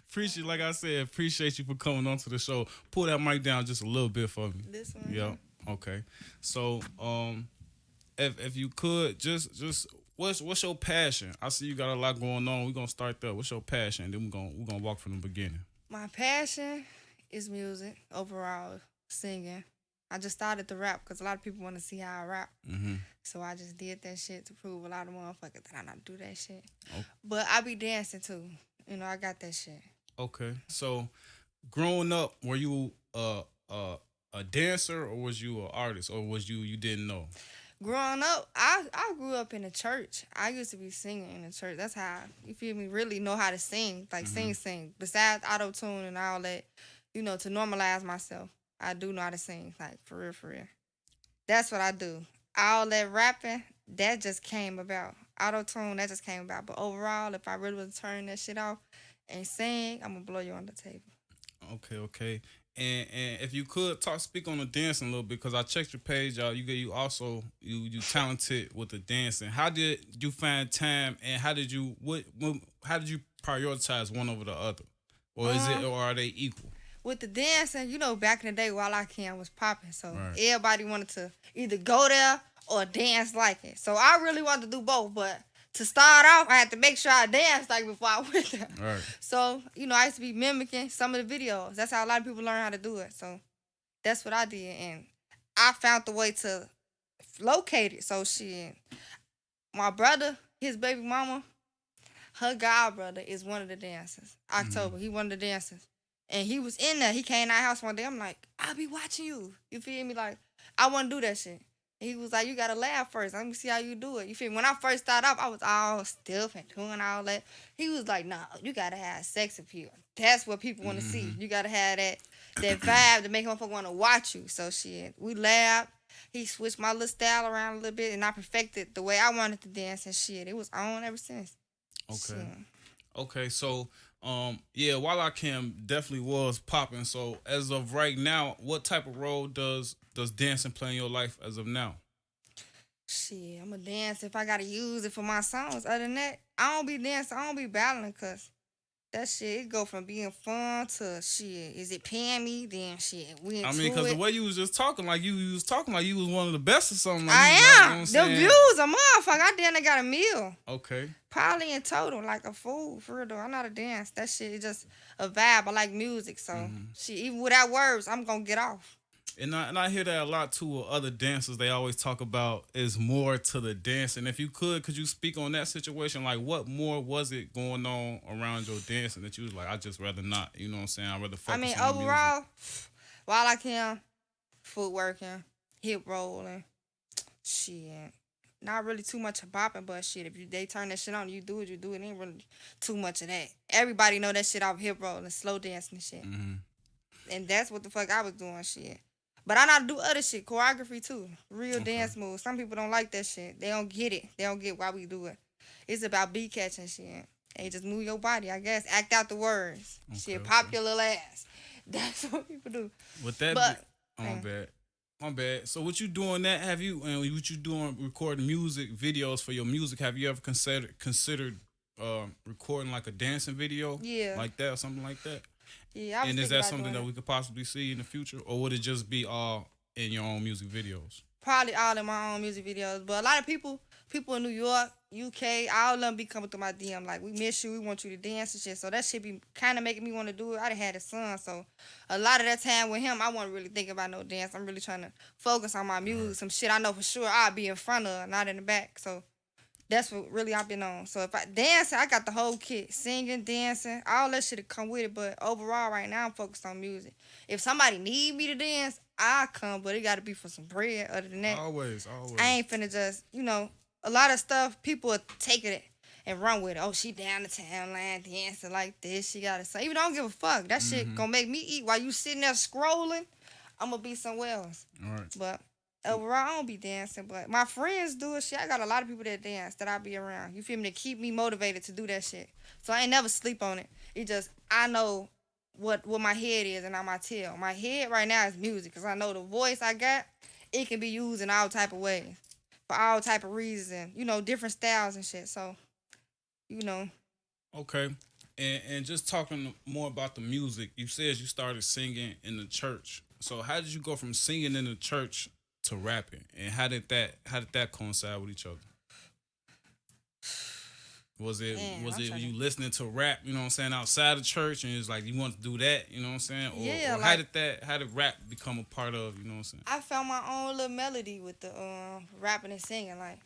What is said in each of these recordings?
Appreciate, like I said, appreciate you for coming on to the show. Pull that mic down just a little bit for me. This one. Yep. Okay. So, if you could just what's your passion? I see you got a lot going on. We're gonna start there. What's your passion? Then we're gonna walk from the beginning. My passion is music overall, singing. I just started to rap because a lot of people want to see how I rap. Mm-hmm. So I just did that shit to prove a lot of motherfuckers that I know how to do that shit. Oh, But I be dancing too. I got that shit. okay. So, growing up, were you a dancer or was you an artist or was you didn't know? Growing up, I grew up in the church. I used to be singing in the church. That's how, you feel me, really know how to sing. Like, Mm-hmm. sing. Besides auto-tune and all that, to normalize myself, I do know how to sing. Like, for real, for real. That's what I do. All that rapping, that just came about. Auto-tune, that just came about. But overall, if I really was to turn that shit off and sing, I'm going to blow you on the table. Okay, okay. And if you could speak on the dancing a little bit, because I checked your page out. You also you talented with the dancing. How did you find time, and how did you how did you prioritize one over the other, or is it, Um, or are they equal? with the dancing, back in the day, while I can was popping. So Right. everybody wanted to either go there or dance like it. So I really wanted to do both. But to start off, I had to make sure I danced like before I went there. Right. So, I used to be mimicking some of the videos. That's how a lot of people learn how to do it. So that's what I did. And I found the way to locate it. So shit. My brother, his baby mama, her god brother is one of the dancers. October, he one of the dancers. And he was in there. He came in our house one day. I'm like, I'll be watching you. You feel me? Like, I want to do that shit. And he was like, you got to laugh first. Let me see how you do it. You feel me? When I first started off, I was all stiff and doing all that. He was like, nah, you got to have sex appeal. That's what people want to see. You got to have that vibe to make motherfucker want to watch you. So shit, we laughed. He switched my little style around a little bit, and I perfected the way I wanted to dance and shit. It was on ever since. Okay. Shit. Okay. So, yeah, while I can definitely was popping. So, as of right now, what type of role does dancing play in your life as of now? Shit, I'm going to dance if I got to use it for my songs. Other than that, I don't be dancing. I don't be battling because that shit, it go from being fun to shit. Is it paying me? Then shit, we I into mean, because the it. way you was just talking, like you was talking like you was one of the best or something. Like I you, like, you know what am. I'm The saying? views a motherfucker. I damn near got a meal. Okay. Probably in total, like a fool, for real though. I'm not a dance. That shit is just a vibe. I like music, so shit, even without words, I'm gonna get off. And I hear that a lot too with other dancers. They always talk about is more to the dance. And if you could you speak on that situation? Like, what more was it going on around your dancing that you was like, I just rather not. You know what I'm saying? I'd rather I focus mean, on the music. overall, while I can, footworking, hip rolling, shit. Not really too much of bopping, but shit, if they turn that shit on, you do it, you do it. Ain't really too much of that. Everybody know that shit off hip rolling, slow dancing and shit. Mm-hmm. And that's what the fuck I was doing, shit. But I know how to do other shit, choreography too. Real dance moves. Some people don't like that shit. They don't get it. They don't get why we do it. It's about beat catching shit. And you just move your body, I guess. Act out the words. Shit, pop your little ass. That's what people do. With that, But my bad. My bad. So what you doing that? Have you and what you doing recording music videos for your music? Have you ever considered recording like a dancing video, yeah. like that or something like that? Yeah, I was And is thinking that about something doing that it. we could possibly see in the future, or would it just be all in your own music videos? Probably all in my own music videos. But a lot of people in New York, UK, all of them be coming through my DM like, we miss you, we want you to dance and shit. So that shit be kind of making me want to do it. I done had a son, so a lot of that time with him, I wasn't really thinking about no dance. I'm really trying to focus on my music, some shit I know for sure I'll be in front of, not in the back. So that's what really I've been on. So if I dance, I got the whole kit. Singing, dancing, all that shit to come with it. But overall, right now, I'm focused on music. If somebody need me to dance, I'll come. But it got to be for some bread. Other than that, Always. I ain't finna just, a lot of stuff, people will take it and run with it. Oh, she down the town line dancing like this. She got to say, even don't give a fuck. That shit gonna make me eat while you sitting there scrolling. I'm gonna be somewhere else. All right. But overall, I don't be dancing, but my friends do it. Shit, I got a lot of people that dance that I be around. You feel me? To keep me motivated to do that shit. So I ain't never sleep on it. It just, I know what my head is and not my tail. My head right now is music because I know the voice I got, it can be used in all type of ways for all type of reasons. Different styles and shit. So, Okay. And just talking more about the music, you said you started singing in the church. So how did you go from singing in the church to rapping, and how did that coincide with each other? Was it Man, was I'm it trying you to. listening to rap, you know what I'm saying, outside the church, and it's like you want to do that, you know what I'm saying? Yeah, Or how like did rap become a part of, you know what I'm saying? I found my own little melody with the rapping and singing. Like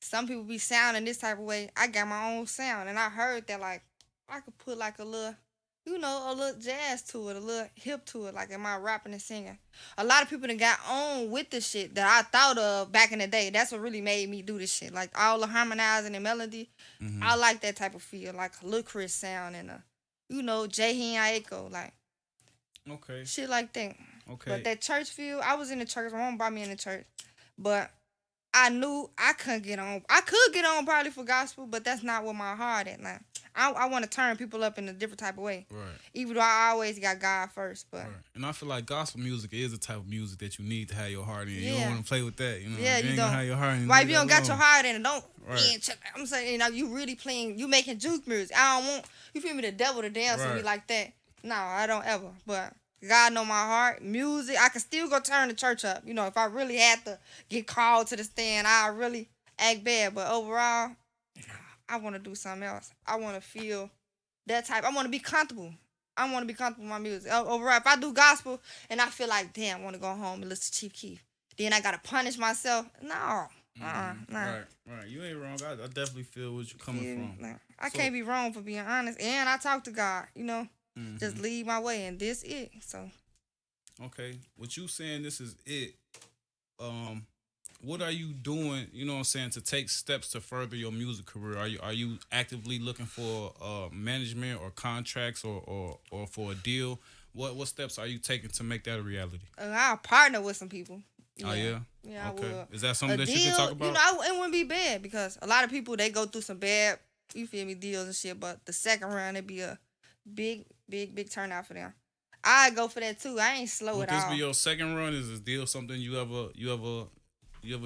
some people be sounding this type of way. I got my own sound, and I heard that like I could put like a little, a little jazz to it, a little hip to it, like in my rapping and singing. A lot of people that got on with the shit that I thought of back in the day. That's what really made me do this shit. Like all the harmonizing and melody, Mm-hmm. I like that type of feel, like a Lil Chris sound and a, Jay Aiko, like Okay. shit like that. But Okay. that church feel, I was in the church. My mom brought me in the church, but I knew I couldn't get on. I could get on probably for gospel, but that's not what my heart at. Like I want to turn people up in a different type of way. Right. Even though I always got God first, but Right. And I feel like gospel music is the type of music that you need to have your heart in. You don't yeah, want to play with that. You know, yeah, if you you ain't don't. gonna have your heart in, Right, if leave you that don't got your alone. heart in it, don't. Right. I'm saying, you really playing, you making juke music. I don't want, you feel me, the devil to dance with me Right. like that. No, I don't ever. But God know my heart. Music, I can still go turn the church up. If I really had to get called to the stand, I really act bad. But overall, I want to do something else. I want to feel that type. I want to be comfortable. I want to be comfortable with my music. Overall, if I do gospel and I feel like, damn, I want to go home and listen to Chief Keef, then I got to punish myself. No. Nah. Right. Right. You ain't wrong. I definitely feel what you're coming Feel me? from. Nah. I So. can't be wrong for being honest. And I talk to God, just Mm-hmm. lead my way, and this it. So, Okay. What you saying? This is it. Um. What are you doing? You know what I'm saying, to take steps to further your music career? Are you actively looking for management or contracts or for a deal? What steps are you taking to make that a reality? I'll partner with some people. Oh Yeah. yeah. Yeah, I Okay. will. Is that A something that you deal, can talk about? it wouldn't be bad because a lot of people, they go through some bad, you feel me, deals and shit. But the second round, it'd be a big, big, big turnout for them. I go for that too. I ain't slow Would at this be all. your second run? Is this deal something you ever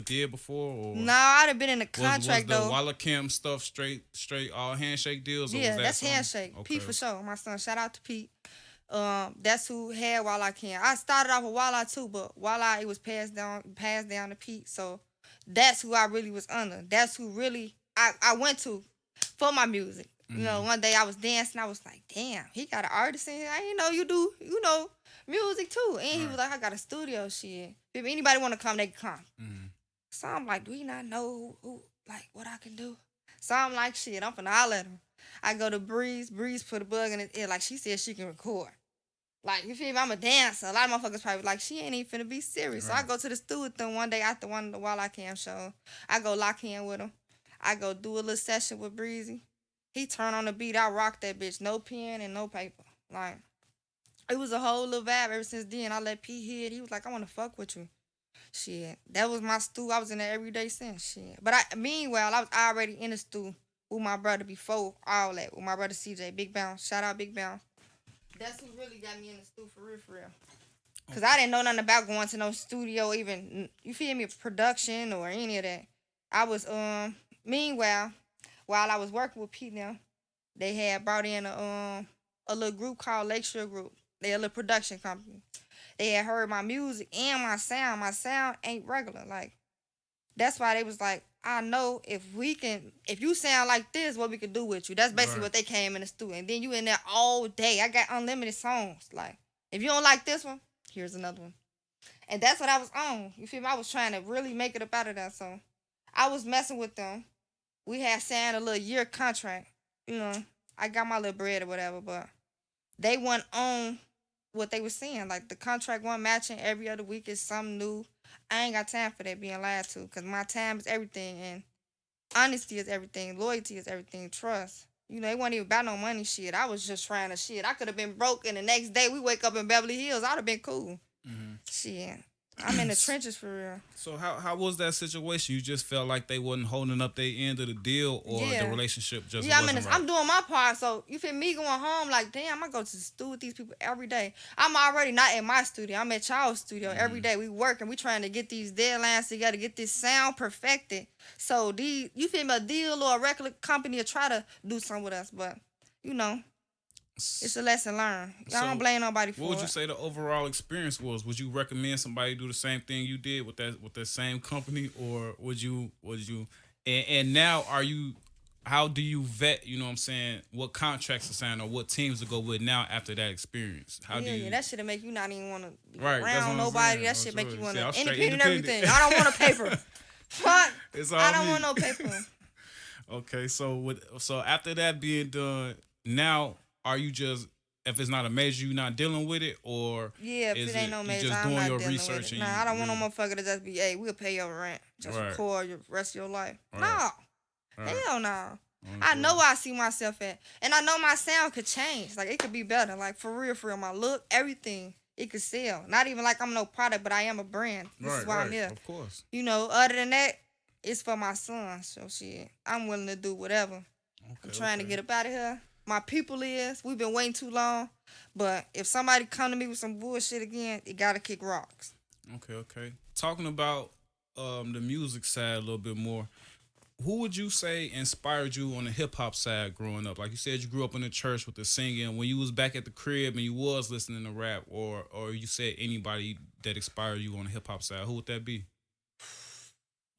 did before, or No, I'd have been in the was contract the though. Walla Cam stuff straight all handshake deals, or was Yeah, that that's something? handshake. Okay. Pete for sure. My son, shout out to Pete. That's who had Walla Can. I started off with Walla too, but Walla, it was passed down to Pete. So that's who I really was under. That's who really I went to for my music. Mm-hmm. One day I was dancing, I was like, damn, he got an artist in here. I didn't know you do, music too. And he was Right. like, I got a studio shit. If anybody wanna come, they can come. Mm-hmm. So I'm like, do you not know who like what I can do? So I'm like, shit, I'm finna holler at him. I go to Breeze. Breeze put a bug in his ear. Like she said she can record. Like, you feel me? I'm a dancer. A lot of motherfuckers probably like, she ain't even finna be serious. So I Right. go to the studio with them one day after one of the While I Can show. I go lock in with him. I go do a little session with Breezy. He turn on the beat. I rock that bitch. No pen and no paper. Like, it was a whole little vibe ever since then. I let Pete hear it. He was like, I want to fuck with you. Shit. That was my stew. I was in there every day since. Shit. But meanwhile, I was already in the stew with my brother before all that. With my brother CJ. Big Bounce. Shout out Big Bounce. That's who really got me in the stew for real, for real. Cause I didn't know nothing about going to no studio, even you feel me, production or any of that. I was meanwhile, while I was working with Pete now, they had brought in a little group called Lakeshore Group. They a little production company. They had heard my music and my sound. My sound ain't regular. Like that's why they was like, I know if you sound like this, what we could do with you. That's basically Right. what they came in the studio. And then you in there all day. I got unlimited songs. Like, if you don't like this one, here's another one. And that's what I was on. You feel me? I was trying to really make it up out of that. So I was messing with them. We had signed a little year contract. I got my little bread or whatever, but they went on what they were saying. Like the contract wasn't matching every other week is something new. I ain't got time for that being lied to because my time is everything and honesty is everything. Loyalty is everything. Trust. It wasn't even about no money shit. I was just trying to shit. I could have been broke and the next day we wake up in Beverly Hills. I'd have been cool. Mm-hmm. Shit. I'm in the trenches for real. So how was that situation? You just felt like they wasn't holding up their end of the deal, or Yeah. the relationship just Yeah, wasn't right? I'm doing my part. So you feel me going home like, damn, I go to the studio with these people every day. I'm already not in my studio. I'm at y'all's studio every day. We working. We trying to get these deadlines together, get this sound perfected. So you feel me, a deal or a record company will try to do something with us, but you know, it's a lesson learned. I So, don't blame nobody for it. what would you say the overall experience was? Would you recommend somebody do the same thing you did with that same company, or would you and now are you? How do you vet? You know what I'm saying? What contracts to sign or what teams to go with now after that experience? How do you? Yeah, that shit'll make you not even want to be Right, that's what around I'm nobody. saying. That shit make you want to I'm straight independent and independent. everything. I don't want a paper. Fuck. It's all I don't me. want no paper. Okay, so after that being done, now are you just if it's not a major, you not dealing with it, or Yeah, if is it ain't no you major, just I'm doing not your dealing research with it. and Nah, you I don't want really, no motherfucker to just be, hey, we'll pay your rent. Just Right. record your rest of your life. Right. No. Right. Hell no. I Okay. know where I see myself at. And I know my sound could change. Like, it could be better. Like, for real. My look, everything, it could sell. Not even like I'm no product, but I am a brand. This is why I'm here. Of course. You know, other than that, it's for my son. So, shit, I'm willing to do whatever. Okay, I'm trying to okay. get up out of here. My people is, we've been waiting too long. But if somebody come to me with some bullshit again, it got to kick rocks. Okay. Talking about the music side a little bit more. Who would you say inspired you on the hip hop side growing up? Like you said, you grew up in the church with the singing. When you was back at the crib and you was listening to rap, or you said anybody that inspired you on the hip hop side, who would that be?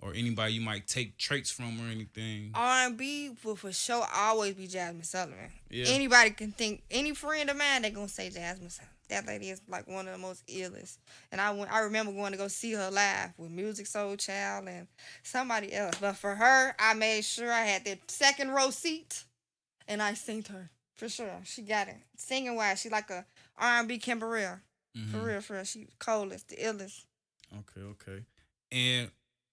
Or anybody you might take traits from or anything? R&B will for sure always be Jasmine Sullivan. Yeah. Anybody can think, any friend of mine, they gonna say Jasmine Sullivan. That lady is like one of the most illest. And I remember going to go see her live with Music Soul Child and somebody else. But for her, I made sure I had that second row seat and I synced her. For sure. She got it. Singing wise, she like a R&B Kimberell. Mm-hmm. For real. She coldest, the illest. Okay. And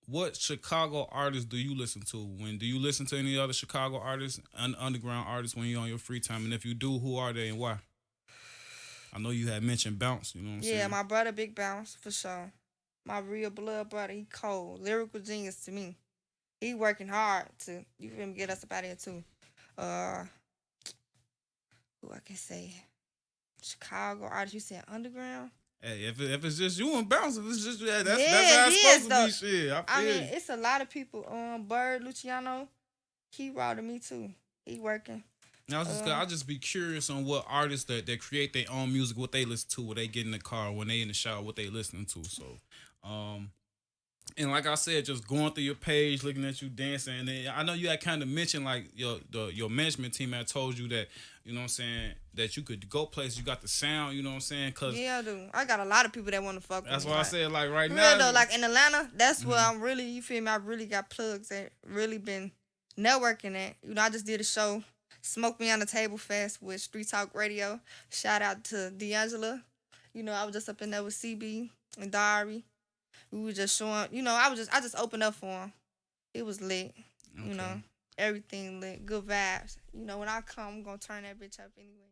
what Chicago artists do you listen to? Do you listen to any other Chicago artists, underground artists when you're on your free time? And if you do, who are they and why? I know you had mentioned Bounce, you know what I'm saying? Yeah, my brother Big Bounce, for sure. My real blood brother, he cold. Lyrical genius to me. He working hard to, you feel me, get us up out of here too. Who I can say? Chicago artist, you said underground? Hey, if it's just you and Bounce, if it's just that's how it it's is, supposed to be. Shit, I mean, it's a lot of people. Bird Luciano, he raw to me too. He working. Now, I'll just be curious on what artists that create their own music, what they listen to, when they get in the car, when they in the shower, what they listening to. So, and like I said, just going through your page, looking at you dancing, and then I know you had kind of mentioned like your management team had told you that, you know what I'm saying, that you could go places, you got the sound, you know what I'm saying? Cause yeah, I do. I got a lot of people that want to fuck with me. That's why I said like right real now. Though, like in Atlanta, that's where I'm really, you feel me, I really got plugs that really been networking at. You know, I just did a show, Smoke Me on the Table Fest with Street Talk Radio. Shout out to D'Angela. You know, I was just up in there with CB and Diary. We were just showing, you know, I just opened up for him. It was lit. Okay. You know, everything lit. Good vibes. You know, when I come, I'm going to turn that bitch up anyway.